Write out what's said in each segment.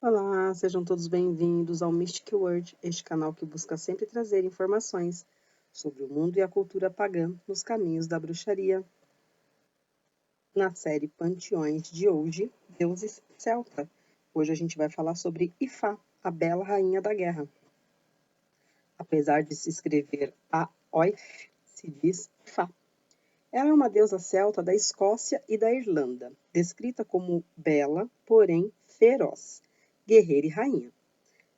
Olá, sejam todos bem-vindos ao Mystic World, este canal que busca sempre trazer informações sobre o mundo e a cultura pagã nos caminhos da bruxaria. Na série Panteões de hoje, Deuses Celta. Hoje a gente vai falar sobre Ifá, a bela rainha da guerra. Apesar de se escrever Aoife, se diz Ifá. Ela é uma deusa celta da Escócia e da Irlanda, descrita como bela, porém feroz, guerreira e rainha.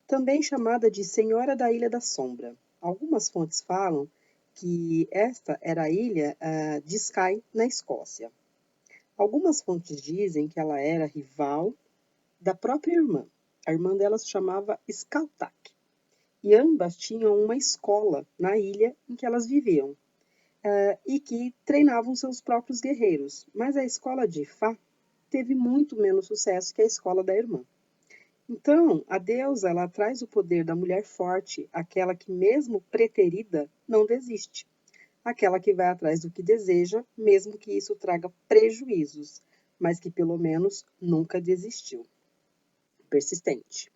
Também chamada de Senhora da Ilha da Sombra. Algumas fontes falam que esta era a ilha de Skye, na Escócia. Algumas fontes dizem que ela era rival da própria irmã. A irmã dela se chamava Skaltak. E ambas tinham uma escola na ilha em que elas viviam. E que treinavam seus próprios guerreiros. Mas a escola de Ifá teve muito menos sucesso que a escola da irmã. Então, a deusa, ela traz o poder da mulher forte, aquela que mesmo preterida não desiste, aquela que vai atrás do que deseja, mesmo que isso traga prejuízos, mas que pelo menos nunca desistiu. Persistente.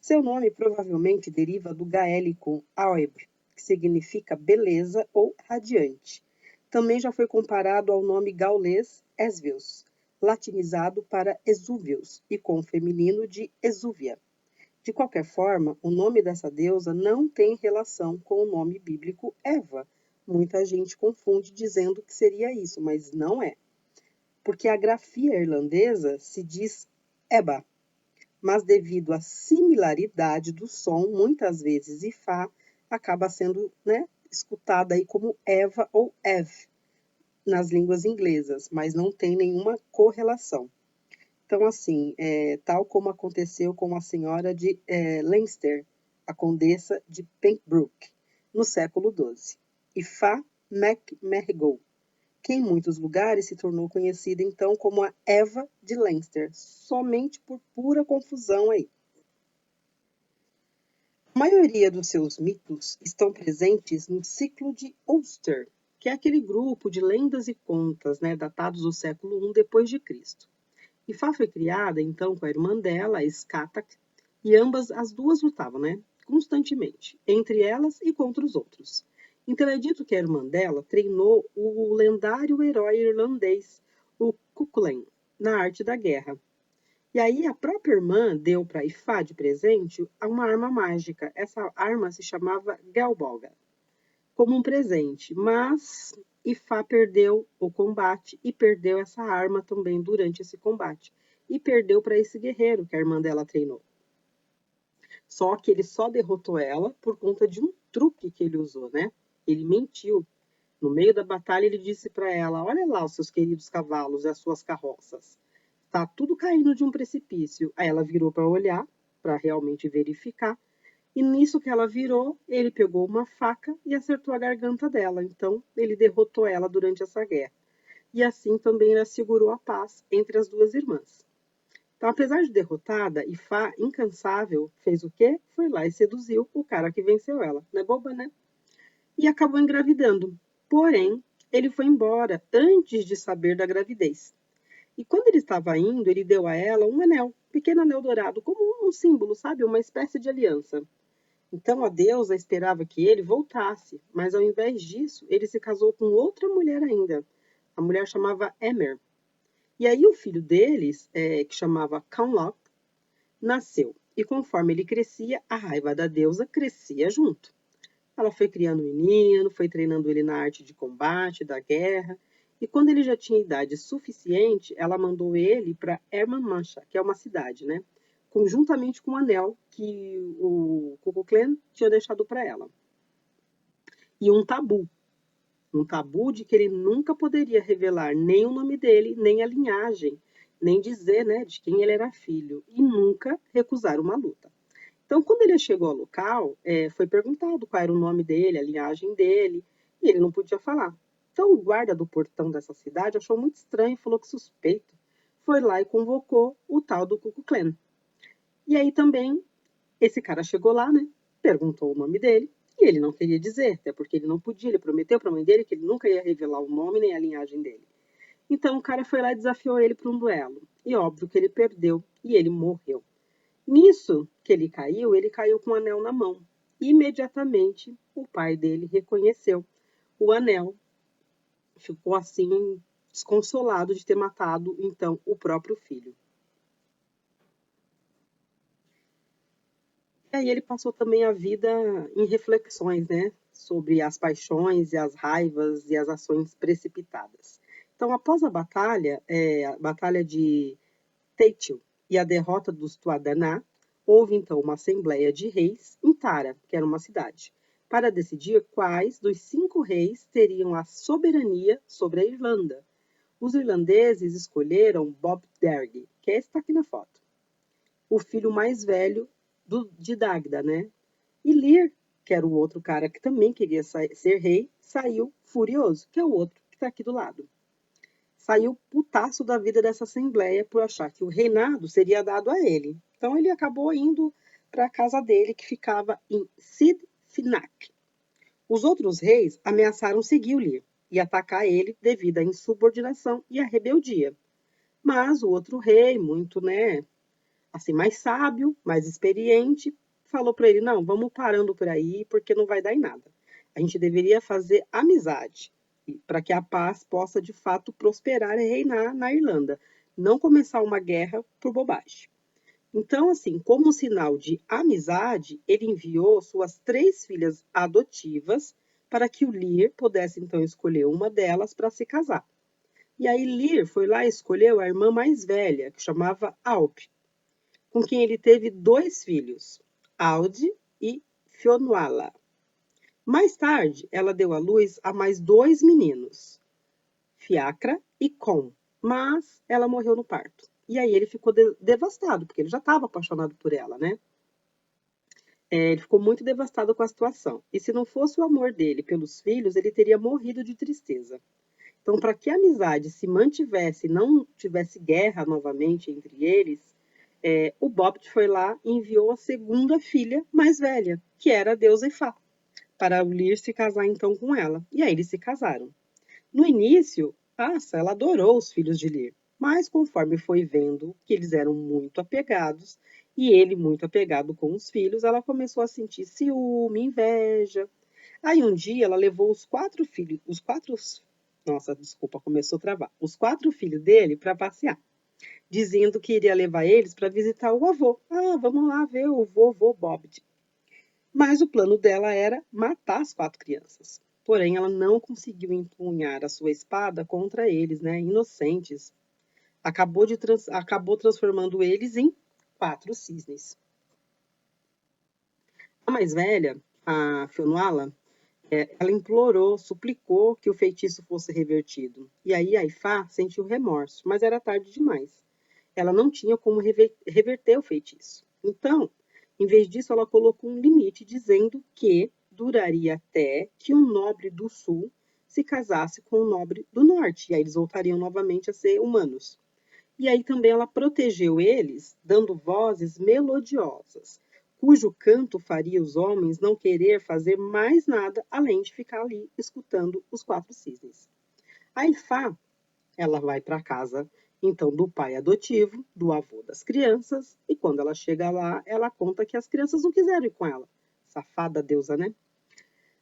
Seu nome provavelmente deriva do gaélico Aoib, que significa beleza ou radiante. Também já foi comparado ao nome gaulês Esvius, latinizado para Exúvios e com o feminino de Exúvia. De qualquer forma, o nome dessa deusa não tem relação com o nome bíblico Eva. Muita gente confunde dizendo que seria isso, mas não é. Porque a grafia irlandesa se diz Eba, mas devido à similaridade do som, muitas vezes Ifá acaba sendo escutada aí como Eva ou Ev nas línguas inglesas, mas não tem nenhuma correlação. Então, assim, tal como aconteceu com a senhora de Leinster, a condessa de Pembroke, no século XII, Ifá MacMahon, que em muitos lugares se tornou conhecida então como a Eva de Leinster, somente por pura confusão aí. A maioria dos seus mitos estão presentes no ciclo de Ulster, que é aquele grupo de lendas e contas, datados do século I depois de Cristo. Ifá foi criada, então, com a irmã dela, a Skatak, e as duas lutavam, constantemente, entre elas e contra os outros. Então é dito que a irmã dela treinou o lendário herói irlandês, o Cuchulainn, na arte da guerra. E aí a própria irmã deu para Ifá de presente uma arma mágica. Essa arma se chamava Gelboga, como um presente, mas Ifá perdeu o combate e perdeu essa arma também durante esse combate. E perdeu para esse guerreiro que a irmã dela treinou. Só que ele só derrotou ela por conta de um truque que ele usou, Ele mentiu. No meio da batalha ele disse para ela: "Olha lá os seus queridos cavalos e as suas carroças. Tá tudo caindo de um precipício." Aí ela virou para olhar, para realmente verificar. E nisso que ela virou, ele pegou uma faca e acertou a garganta dela. Então, ele derrotou ela durante essa guerra. E assim também ela assegurou a paz entre as duas irmãs. Então, apesar de derrotada, Ifá, incansável, fez o quê? Foi lá e seduziu o cara que venceu ela. Não é boba, né? E acabou engravidando. Porém, ele foi embora antes de saber da gravidez. E quando ele estava indo, ele deu a ela um anel, um pequeno anel dourado, como um símbolo, sabe? Uma espécie de aliança. Então a deusa esperava que ele voltasse, mas ao invés disso, ele se casou com outra mulher ainda. A mulher chamava Emer. E aí o filho deles, que chamava Canlock, nasceu. E conforme ele crescia, a raiva da deusa crescia junto. Ela foi criando o menino, foi treinando ele na arte de combate, da guerra. E quando ele já tinha idade suficiente, ela mandou ele para Ermanmancha, que é uma cidade, conjuntamente com o anel que o Cuchulainn tinha deixado para ela. E um tabu de que ele nunca poderia revelar nem o nome dele, nem a linhagem, nem dizer, de quem ele era filho, e nunca recusar uma luta. Então, quando ele chegou ao local, foi perguntado qual era o nome dele, a linhagem dele, e ele não podia falar. Então, o guarda do portão dessa cidade achou muito estranho e falou que suspeito. Foi lá e convocou o tal do Cuchulainn. E aí também, esse cara chegou lá, perguntou o nome dele, e ele não queria dizer, até porque ele não podia, ele prometeu para a mãe dele que ele nunca ia revelar o nome nem a linhagem dele. Então o cara foi lá e desafiou ele para um duelo. E óbvio que ele perdeu e ele morreu. Nisso que ele caiu com o anel na mão. Imediatamente, o pai dele reconheceu o anel, ficou assim desconsolado de ter matado então o próprio filho. E aí ele passou também a vida em reflexões, né, sobre as paixões e as raivas e as ações precipitadas. Então, após a batalha de Teitil e a derrota dos Tuadaná, houve então uma assembleia de reis em Tara, que era uma cidade, para decidir quais dos 5 reis teriam a soberania sobre a Irlanda. Os irlandeses escolheram Bob Derg, que é esse que está aqui na foto, o filho mais velho de Dagda, né? E Lir, que era o outro cara que também queria ser rei, saiu furioso, que é o outro que está aqui do lado. Saiu putaço da vida dessa assembleia por achar que o reinado seria dado a ele. Então ele acabou indo para a casa dele, que ficava em Sid Finak. Os outros reis ameaçaram seguir o Lir e atacar ele devido à insubordinação e à rebeldia. Mas o outro rei, muito, né, assim, mais sábio, mais experiente, falou para ele: não, vamos parando por aí, porque não vai dar em nada. A gente deveria fazer amizade para que a paz possa de fato prosperar e reinar na Irlanda, não começar uma guerra por bobagem. Então, assim, como sinal de amizade, ele enviou suas 3 filhas adotivas para que o Lir pudesse então escolher uma delas para se casar. E aí Lir foi lá e escolheu a irmã mais velha, que chamava Alp, com quem ele teve 2 filhos, Audi e Fionnuala. Mais tarde, ela deu à luz a mais 2 meninos, Fiacra e Con, mas ela morreu no parto. E aí ele ficou devastado, porque ele já estava apaixonado por ela, né? Ele ficou muito devastado com a situação. E se não fosse o amor dele pelos filhos, ele teria morrido de tristeza. Então, para que a amizade se mantivesse e não tivesse guerra novamente entre eles, o Bobt foi lá e enviou a segunda filha mais velha, que era a deusa Ifá, para o Lir se casar então com ela. E aí eles se casaram. No início, Asa, ela adorou os filhos de Lir, mas conforme foi vendo que eles eram muito apegados, e ele muito apegado com os filhos, ela começou a sentir ciúme, inveja. Aí um dia ela levou nossa, desculpa, começou a travar. Os 4 filhos dele para passear, dizendo que iria levar eles para visitar o avô. Ah, vamos lá ver o vovô Bob. Mas o plano dela era matar as 4 crianças. Porém, ela não conseguiu empunhar a sua espada contra eles, né, inocentes. Acabou transformando eles em 4 cisnes. A mais velha, a Fionnuala, ela implorou, suplicou que o feitiço fosse revertido. E aí a Ifá sentiu remorso, mas era tarde demais. Ela não tinha como reverter o feitiço. Então, em vez disso, ela colocou um limite dizendo que duraria até que um nobre do sul se casasse com um nobre do norte. E aí eles voltariam novamente a ser humanos. E aí também ela protegeu eles, dando vozes melodiosas, cujo canto faria os homens não querer fazer mais nada além de ficar ali escutando os 4 cisnes. A Ifá, ela vai para casa então do pai adotivo, do avô das crianças, e quando ela chega lá, ela conta que as crianças não quiseram ir com ela. Safada deusa, né?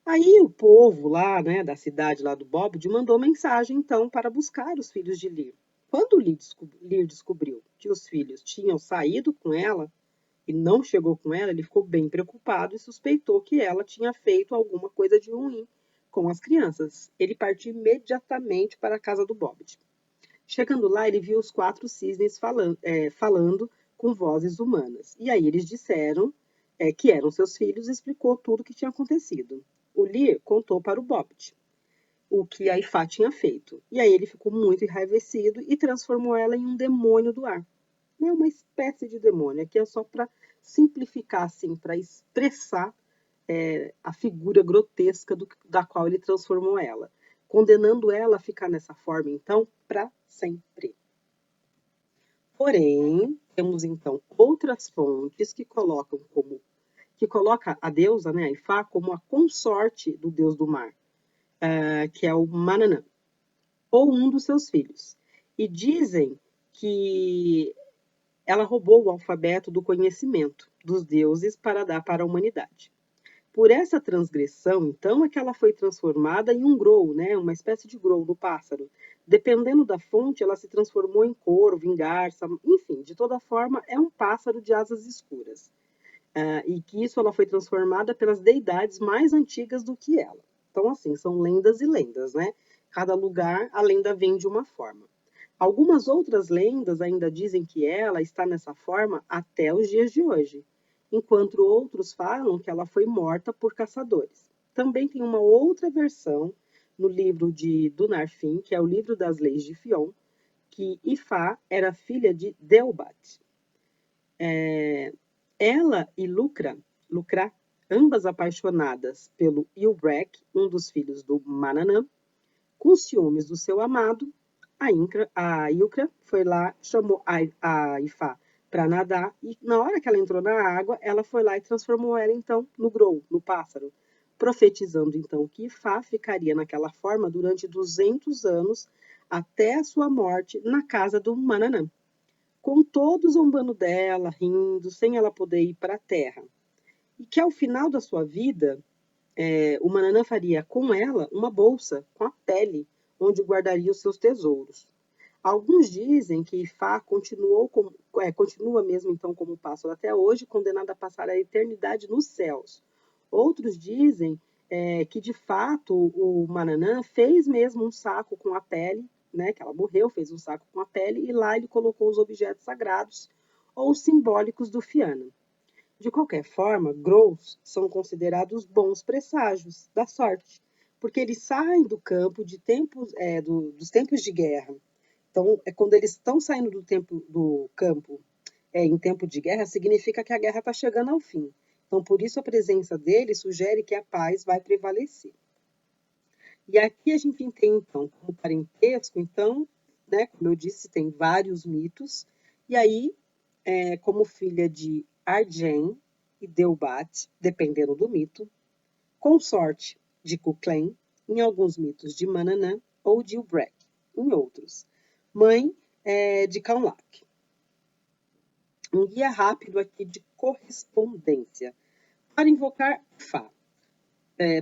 Aí o povo lá, né, da cidade lá do Bobod, mandou mensagem então para buscar os filhos de Lir. Quando Lir descobriu que os filhos tinham saído com ela e não chegou com ela, ele ficou bem preocupado e suspeitou que ela tinha feito alguma coisa de ruim com as crianças. Ele partiu imediatamente para a casa do Bobod. Chegando lá, ele viu os 4 cisnes falando com vozes humanas. E aí eles disseram que eram seus filhos e explicou tudo o que tinha acontecido. O Lir contou para o Bobot o que a Ifá tinha feito. E aí ele ficou muito enraivecido e transformou ela em um demônio do ar. É uma espécie de demônio. Aqui é só para simplificar, assim, para expressar a figura grotesca da qual ele transformou ela, condenando ela a ficar nessa forma, então, para sempre. Porém, temos então outras fontes que coloca a deusa, né, a Ifá, como a consorte do deus do mar, que é o Mananã, ou um dos seus filhos. E dizem que ela roubou o alfabeto do conhecimento dos deuses para dar para a humanidade. Por essa transgressão, então, é que ela foi transformada em um grou, né? Uma espécie de grou do pássaro. Dependendo da fonte, ela se transformou em corvo, em garça, enfim, de toda forma, é um pássaro de asas escuras. E que isso ela foi transformada pelas deidades mais antigas do que ela. Então, assim, são lendas e lendas, né? Cada lugar, a lenda vem de uma forma. Algumas outras lendas ainda dizem que ela está nessa forma até os dias de hoje, enquanto outros falam que ela foi morta por caçadores. Também tem uma outra versão no livro de Dunarfin, que é o livro das leis de Fion, que Ifá era filha de Delbat. Ela e Lucra, ambas apaixonadas pelo Ilbrek, um dos filhos do Mananã, com ciúmes do seu amado, a Ilkra foi lá, chamou a Ifá para nadar, e na hora que ela entrou na água, ela foi lá e transformou ela, então, no grou, no pássaro, profetizando, então, que Ifá ficaria naquela forma durante 200 anos, até a sua morte, na casa do Mananã, com todos zombando dela, rindo, sem ela poder ir para a terra. E que ao final da sua vida, o Mananã faria com ela uma bolsa com a pele, onde guardaria os seus tesouros. Alguns dizem que Ifá continua mesmo então como pássaro até hoje, condenada a passar a eternidade nos céus. Outros dizem que de fato o Mananã fez mesmo um saco com a pele, né, que ela morreu, fez um saco com a pele, e lá ele colocou os objetos sagrados ou simbólicos do Fiana. De qualquer forma, Grous são considerados bons presságios da sorte, porque eles saem do campo dos tempos de guerra. Então, quando eles estão saindo do campo em tempo de guerra, significa que a guerra está chegando ao fim. Então, por isso a presença deles sugere que a paz vai prevalecer. E aqui a gente tem, então, como parentesco, então, né, como eu disse, tem vários mitos. E aí, como filha de Arjen e Deubat, dependendo do mito, consorte de Cuclain, em alguns mitos de Mananã, ou de Ubrek, em outros. Mãe de Kaunlak. Um guia rápido aqui de correspondência. Para invocar Fá.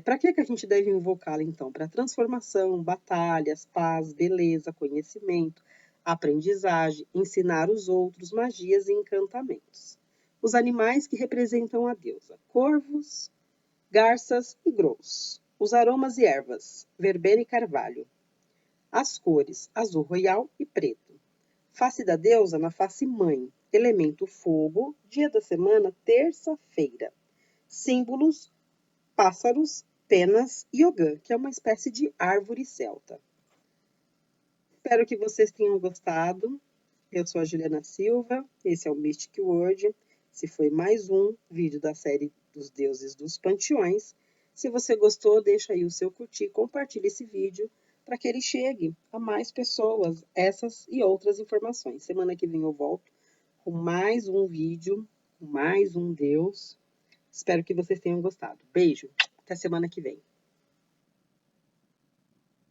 Para que a gente deve invocá-la, então? Para transformação, batalhas, paz, beleza, conhecimento, aprendizagem, ensinar os outros, magias e encantamentos. Os animais que representam a deusa: corvos, garças e grous. Os aromas e ervas: verbena e carvalho. As cores: azul royal e preto. Face da deusa na face mãe. Elemento fogo. Dia da semana, terça-feira. Símbolos: pássaros, penas e ogã, que é uma espécie de árvore celta. Espero que vocês tenham gostado. Eu sou a Juliana Silva, esse é o Mystic World. Esse foi mais um vídeo da série dos deuses dos panteões. Se você gostou, deixa aí o seu curtir, compartilhe esse vídeo para que ele chegue a mais pessoas, essas e outras informações. Semana que vem eu volto com mais um vídeo, com mais um deus. Espero que vocês tenham gostado. Beijo, até semana que vem.